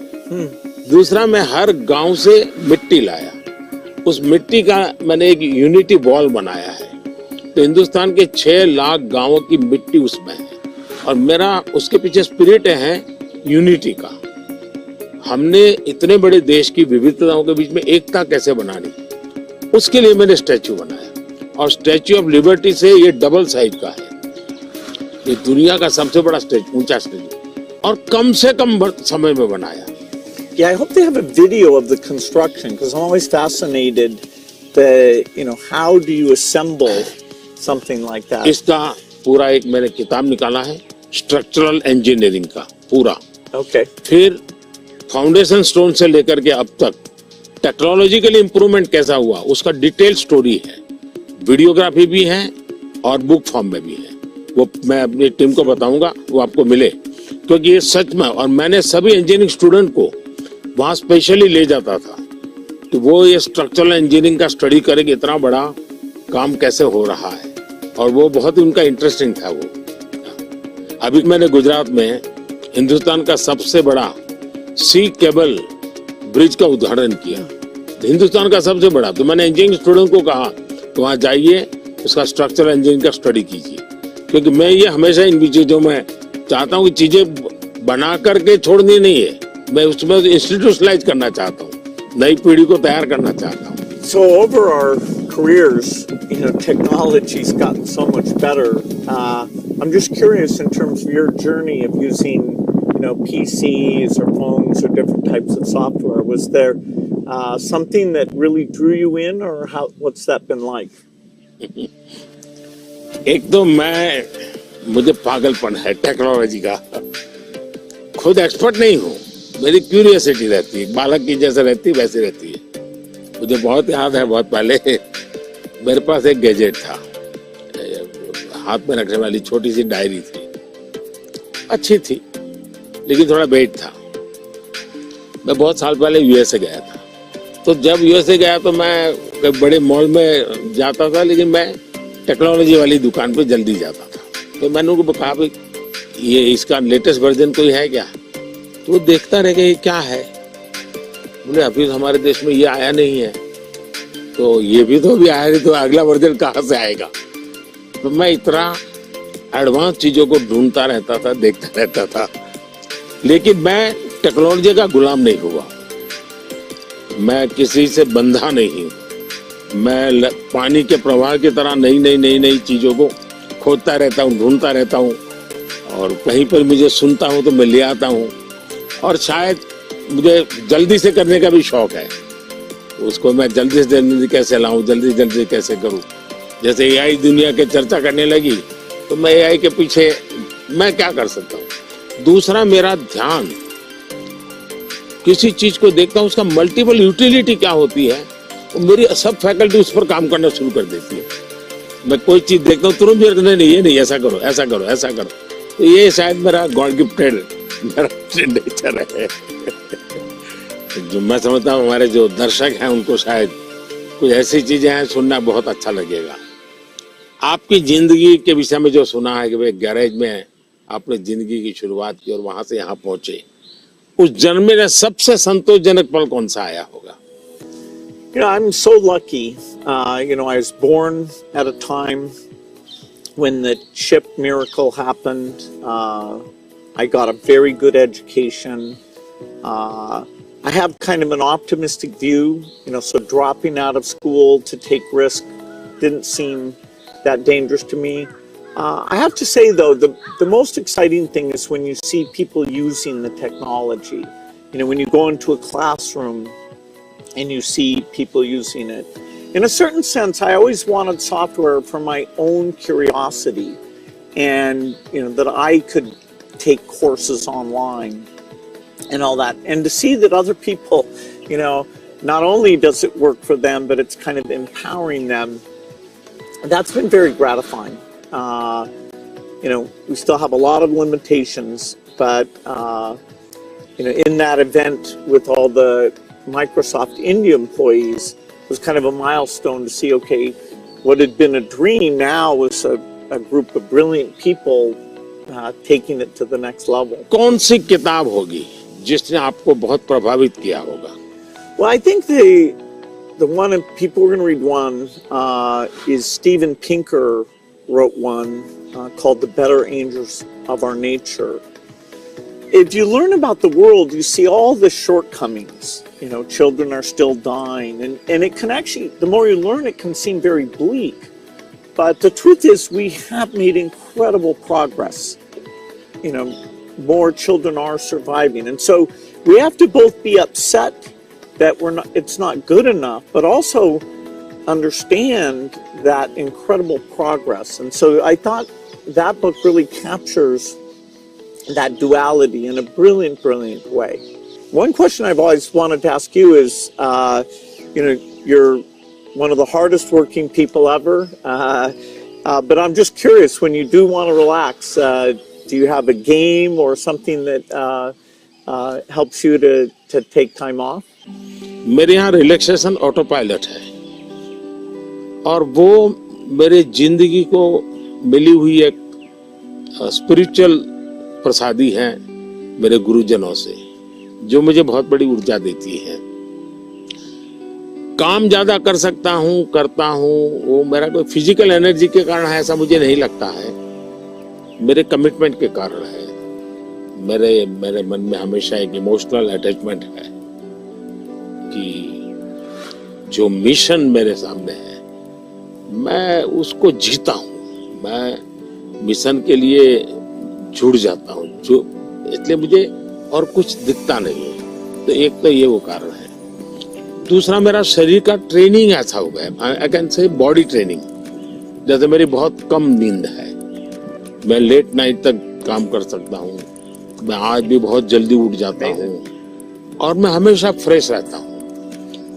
दूसरा, मैं हर गांव से मिट्टी लाया, उस मिट्टी का मैंने एक यूनिटी बॉल बनाया है। तो हिंदुस्तान के 6 लाख गांवों की मिट्टी उसमें है, और मेरा उसके पीछे स्पिरिट है यूनिटी का। हमने इतने बड़े देश की विविधताओं के बीच में एकता कैसे बनानी, उसके लिए मैंने स्टैच्यू बनाया। और स्टैच्यू ऑफ लिबर्टी से ये डबल साइज का है, ये दुनिया का सबसे बड़ा ऊंचा स्टैच्यू, और कम से कम समय में बनाया। Yeah, I hope they have a video of the construction because I'm always fascinated how do you assemble something like that? इसका पूरा एक मैंने किताब निकाला है स्ट्रक्चरल इंजीनियरिंग का पूरा. Okay. फिर फाउंडेशन स्टोन से लेकर के अब तक टेक्नोलॉजिकल इंप्रूवमेंट कैसा हुआ उसका डिटेल स्टोरी है. वीडियोग्राफी भी है और बुक फॉर्म में भी है. वो मैं अपनी टीम को बताऊंगा, वो आपको मिले, क्योंकि ये सच में. और मैंने सभी इंजीनियरिंग स्टूडेंट को वहां स्पेशली ले जाता था कि वो ये स्ट्रक्चरल इंजीनियरिंग का स्टडी करे कि इतना बड़ा काम कैसे हो रहा है. और वो बहुत ही उनका इंटरेस्टिंग था. वो अभी मैंने गुजरात में हिंदुस्तान का सबसे बड़ा सी केबल ब्रिज का उदाहरण किया, हिंदुस्तान का सबसे बड़ा. तो मैंने इंजीनियरिंग स्टूडेंट को कहा तो वहां जाइए, उसका स्ट्रक्चरल इंजीनियरिंग का स्टडी कीजिए, क्योंकि मैं ये हमेशा इन चीजों में चाहता हूँ कि चीजें बना करके छोड़नी नहीं है, मैं उसमें इंस्टीट्यूशनलाइज करना चाहता हूँ, नई पीढ़ी को तैयार करना चाहता हूँ. So over our careers, technology's gotten so much better. I'm just curious in terms of your journey of using, PCs or phones or different types of software. Was there something that really drew you in, or what's that been like? एक तो मुझे पागलपन है technology का. खुद expert नहीं हूँ, मेरी क्यूरियोसिटी रहती है, बालक की जैसे रहती वैसे रहती है. मुझे बहुत याद है, बहुत पहले मेरे पास एक गैजेट था, हाथ में रखने वाली छोटी सी डायरी थी, अच्छी थी लेकिन थोड़ा वेट था. मैं बहुत साल पहले यूएसए गया था, तो जब यूएसए गया तो मैं बड़े मॉल में जाता था, लेकिन मैं टेक्नोलॉजी वाली दुकान पे जल्दी जाता था. तो मैंने उनको कहा भाई ये इसका लेटेस्ट वर्जन कोई है क्या? तो वो देखता रह गया ये क्या है. बोले अभी तो हमारे देश में ये आया नहीं है. तो ये भी तो अभी आया नहीं, तो अगला वर्जन कहाँ से आएगा? तो मैं इतना एडवांस चीजों को ढूंढता रहता था, देखता रहता था, लेकिन मैं टेक्नोलॉजी का गुलाम नहीं हुआ. मैं किसी से बंधा नहीं हूँ. मैं पानी के प्रवाह की तरह नई चीजों को खोजता रहता हूँ, ढूंढता रहता हूँ, और कहीं पर मुझे सुनता हूँ तो मैं ले आता हूँ. और शायद मुझे जल्दी से करने का भी शौक है, उसको मैं जल्दी से जल्दी कैसे लाऊं, जल्दी कैसे करूं. जैसे एआई दुनिया के चर्चा करने लगी तो मैं एआई के पीछे मैं क्या कर सकता हूं. दूसरा, मेरा ध्यान किसी चीज को देखता हूं, उसका मल्टीपल यूटिलिटी क्या होती है, मेरी सब फैकल्टी उस पर काम करना शुरू कर देती है. मैं कोई चीज देखता हूँ तुरंत नहीं ये नहीं, ऐसा करो. तो ये शायद मेरा गॉड गिफ्टेड मेरा नेचर है. जो मैं समझता हूँ हमारे जो दर्शक हैं उनको शायद कुछ ऐसी चीजें हैं सुनना बहुत अच्छा लगेगा. आपकी जिंदगी के विषय में जो सुना है कि भाई गैरेज में आपने जिंदगी की शुरुआत की और वहां से यहाँ पहुंचे, उस जन्म में सबसे संतोषजनक पल कौन सा आया होगा? I'm so lucky. I was born at a time when the chip miracle happened. I got a very good education. I have kind of an optimistic view, so dropping out of school to take risk didn't seem that dangerous to me. I have to say, though, the most exciting thing is when you see people using the technology. When you go into a classroom and you see people using it. In a certain sense, I always wanted software for my own curiosity, and that I could take courses online and all that, and to see that other people, not only does it work for them, but it's kind of empowering them. That's been very gratifying. We still have a lot of limitations, but in that event with all the Microsoft India employees, it was kind of a milestone to see, okay, what had been a dream now was a group of brilliant people taking it to the next level. कौन सी किताब होगी जिसने आपको बहुत प्रभावित किया होगा? Well, I think the one, and people are going to read one, is Steven Pinker wrote one called The Better Angels of Our Nature. If you learn about the world, you see all the shortcomings. Children are still dying, and it can actually, the more you learn, it can seem very bleak. But the truth is, we have made incredible progress. More children are surviving. And so we have to both be upset that it's not good enough, but also understand that incredible progress. And so I thought that book really captures that duality in a brilliant, brilliant way. One question I've always wanted to ask you is, you're one of the hardest working people ever, but I'm just curious, when you do want to relax, do you have a game or something that helps you to take time off? मेरे यहाँ relaxation auto pilot है और वो मेरे जिंदगी को मिली हुई एक स्पिरिचुअल प्रसादी है मेरे गुरुजनों से, जो मुझे बहुत बड़ी ऊर्जा देती है। काम ज्यादा कर सकता हूँ, करता हूँ, वो मेरा कोई फिजिकल एनर्जी के कारण है ऐसा मुझे नहीं लगता है, मेरे कमिटमेंट के कारण है। मेरे मन में हमेशा एक इमोशनल अटैचमेंट है कि जो मिशन मेरे सामने है मैं उसको जीता हूँ, मैं मिशन के लिए जुड़ जाता हूँ, जो इसलिए मुझे और कुछ दिखता नहीं है। तो एक तो ये वो कारण है। दूसरा, मेरा शरीर का ट्रेनिंग ऐसा हो गया, I can say body training. जैसे मेरी बहुत कम नींद है, मैं लेट नाइट तक काम कर सकता हूँ, मैं आज भी बहुत जल्दी उठ जाता हूँ और मैं हमेशा फ्रेश रहता हूँ।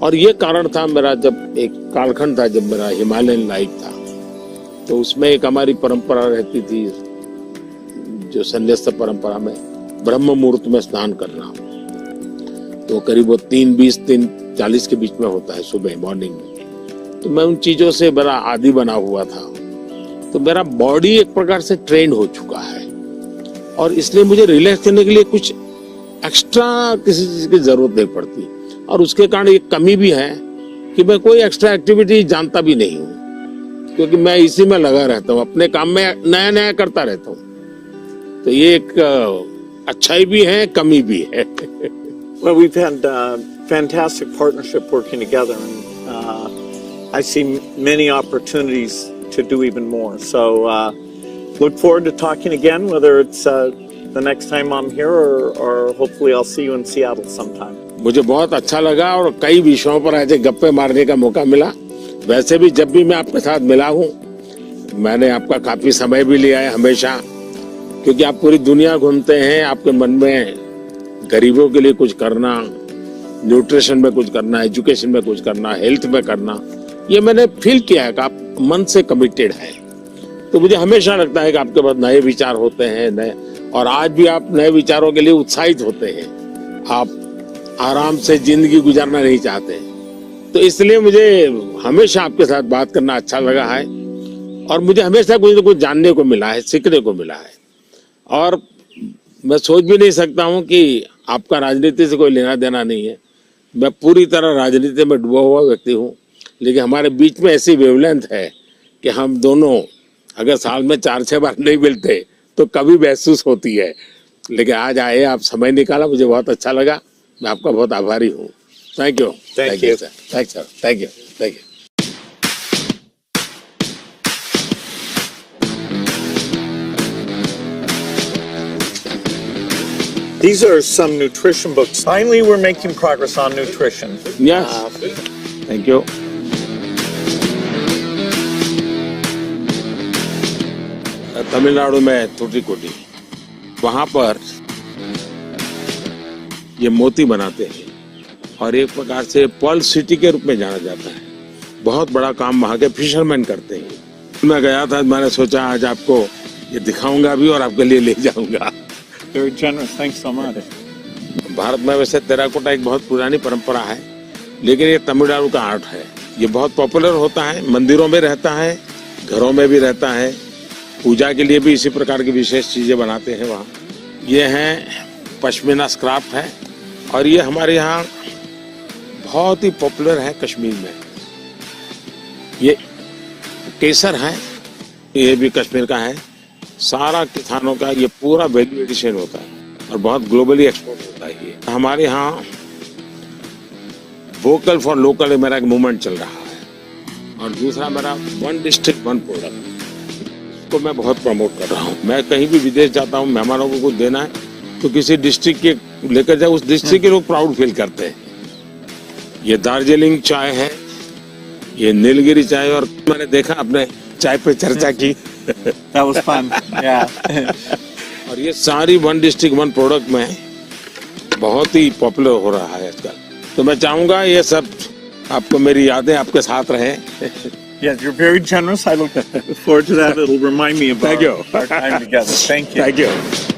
और ये कारण था मेरा, जब एक कालखंड था जब मेरा हिमालयन लाइफ था, तो उसमें एक हमारी परंपरा रहती थी, जो संन्यास्त परंपरा में ब्रह्म मुहूर्त में स्नान करना, तो करीब वो 3:20 3:40 के बीच में होता है सुबह मॉर्निंग में। तो मैं उन चीजों से बड़ा आदी बना हुआ था, तो मेरा बॉडी एक प्रकार से ट्रेंड हो चुका है और इसलिए मुझे रिलैक्स करने के लिए कुछ एक्स्ट्रा किसी चीज की जरूरत नहीं पड़ती। और उसके कारण एक कमी भी है कि मैं कोई एक्स्ट्रा एक्टिविटी जानता भी नहीं हूँ, क्योंकि मैं इसी में लगा रहता हूँ, अपने काम में नया नया करता रहता हूँ। तो ये एक अच्छाई भी है, कमी भी है। Well, we've had fantastic partnership working together, and I see many opportunities to do even more. So look forward to talking again, whether it's the next time I'm here or hopefully I'll see you in Seattle sometime. मुझे बहुत अच्छा लगा और कई विषयों पर ऐसे गप्पे मारने का मौका मिला। वैसे भी जब भी मैं आपके साथ मिला हूँ, मैंने आपका काफी समय भी लिया है हमेशा, क्योंकि आप पूरी दुनिया घूमते हैं, आपके मन में गरीबों के लिए कुछ करना, न्यूट्रिशन में कुछ करना, एजुकेशन में कुछ करना, हेल्थ में करना, ये मैंने फील किया है कि आप मन से कमिटेड है। तो मुझे हमेशा लगता है कि आपके पास नए विचार होते हैं, नए, और आज भी आप नए विचारों के लिए उत्साहित होते हैं। आप आराम से जिंदगी गुजारना नहीं चाहते, तो इसलिए मुझे हमेशा आपके साथ बात करना अच्छा लगा है और मुझे हमेशा कुछ न कुछ जानने को मिला है, सीखने को मिला है। और मैं सोच भी नहीं सकता हूँ कि आपका राजनीति से कोई लेना देना नहीं है, मैं पूरी तरह राजनीति में डूबा हुआ व्यक्ति हूँ, लेकिन हमारे बीच में ऐसी वेवलेंथ है कि हम दोनों अगर साल में 4-6 बार नहीं मिलते तो कभी महसूस होती है। लेकिन आज आए, आप समय निकाला, मुझे बहुत अच्छा लगा, मैं आपका बहुत आभारी हूँ। Thank you. Thank you. Sir, thank you. These are some nutrition books. Finally, we're making progress on nutrition. Yes. Thank you. Tamil Nadu में टूटीकोटी, वहां पर ये मोती बनाते हैं और एक प्रकार से पर्ल सिटी के रूप में जाना जाता है। बहुत बड़ा काम वहां के फिशरमैन करते हैं। मैं गया था, मैंने सोचा आज आपको ये दिखाऊंगा भी और आपके लिए ले जाऊंगा। Very generous. Thanks so much. Bharat में वैसे टेराकोटा एक बहुत पुरानी परंपरा है, लेकिन ये तमिलनाडु का आर्ट है। ये बहुत पॉपुलर होता है, मंदिरों में रहता है, घरों में भी रहता है, पूजा के लिए भी इसी प्रकार की विशेष चीजें बनाते हैं वहाँ। ये है पश्मीना स्क्राफ्ट है और ये हमारे यहाँ बहुत ही पॉपुलर है कश्मीर में। ये केसर है, ये भी कश्मीर का है। सारा किसानों का ये पूरा वैल्यू एडिशन होता है और बहुत ग्लोबली एक्सपोर्ट होता है। ये हमारे यहाँ वोकल फॉर लोकल मेरा एक मूवमेंट चल रहा है और दूसरा मेरा 1 डिस्ट्रिक्ट 1 प्रोडक्ट को मैं बहुत प्रमोट कर रहा हूँ। मैं कहीं भी विदेश जाता हूँ, मेहमानों को कुछ देना है तो किसी डिस्ट्रिक्ट के लेकर जाए उस डिस्ट्रिक्ट के लोग प्राउड फील करते हैं। ये दार्जिलिंग चाय है, ये नीलगिरी चाय, और मैंने देखा अपने चाय पे चर्चा की। That was fun. Yeah. और ये सारी वन डिस्ट्रिक्ट वन प्रोडक्ट में बहुत ही पॉपुलर हो रहा है आजकल। तो मैं चाहूंगा ये सब आपको, मेरी यादें आपके साथ रहे। Yes, you're very generous. I look forward to that. It'll remind me of Thank you. our time together. Thank you. Thank you.